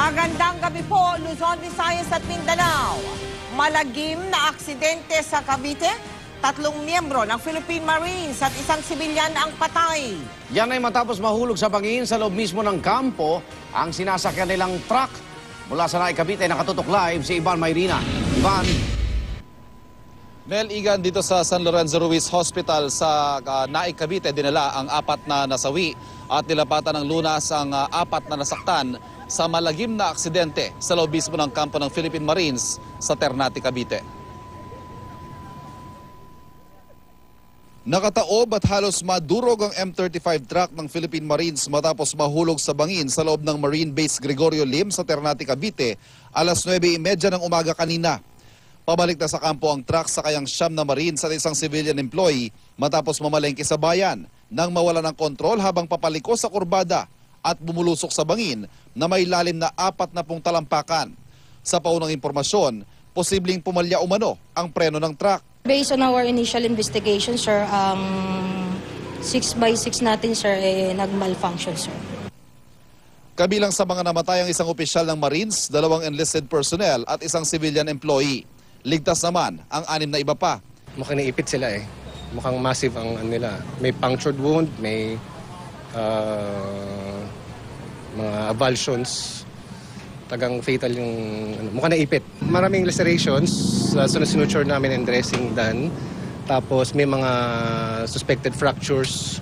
Magandang gabi po, Luzon, Visayas at Mindanao. Malagim na aksidente sa Cavite. 3 miyembro ng Philippine Marines at isang sibilyan ang patay. Yan ay matapos mahulog sa bangin sa loob mismo ng kampo ang sinasakyan nilang truck. Mula sa Naik, Cavite, nakatutok live si Ivan Mayrina. Ivan. Mel, Igan, dito sa San Lorenzo Ruiz Hospital sa Naik, Cavite, dinala ang 4 na nasawi at nilapatan ng lunas ang 4 na nasaktan sa malagim na aksidente sa loob mismo ng kampo ng Philippine Marines sa Ternate, Cavite. Nakataob at halos madurog ang M35 truck ng Philippine Marines matapos mahulog sa bangin sa loob ng Marine Base Gregorio Lim sa Ternate, Cavite alas 9:30 ng umaga kanina. Pabalik na sa kampo ang truck sa kayang 9 na Marines at isang civilian employee matapos mamalengke sa bayan nang mawala ng kontrol habang papaliko sa kurbada at bumulusok sa bangin na may lalim na 40 talampakan. Sa paunang impormasyon, posibleng pumalya umano ang preno ng truck. Based on our initial investigation, sir, 6x6 natin, sir, nag-malfunction, sir. Kabilang sa mga namatay ang isang opisyal ng Marines, 2 enlisted personnel at isang civilian employee. Ligtas naman ang 6 na iba pa. Mukhang naipit sila eh. Mukhang massive ang nila. May punctured wound, may mga avulsions. Tagang fatal yung mukhang naipit. Maraming lacerations, sinuture namin and dressing done. Tapos may mga suspected fractures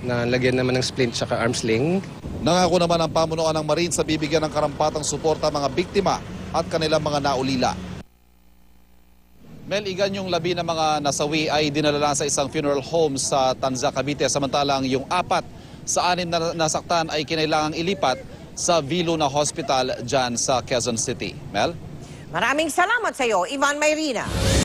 na lagyan naman ng splint saka arm sling. Nangako naman ang pamunuan ng Marines sa bibigyan ng karampatang suporta mga biktima at kanilang mga naulila. Mel, Igan, yung 10 na mga nasawi ay dinala na sa isang funeral home sa Tanza, Cavite. Samantalang yung 4 sa 6 na nasaktan ay kinailangang ilipat sa Viluna Hospital dyan sa Quezon City. Mel? Maraming salamat sa iyo, Ivan Mayrina.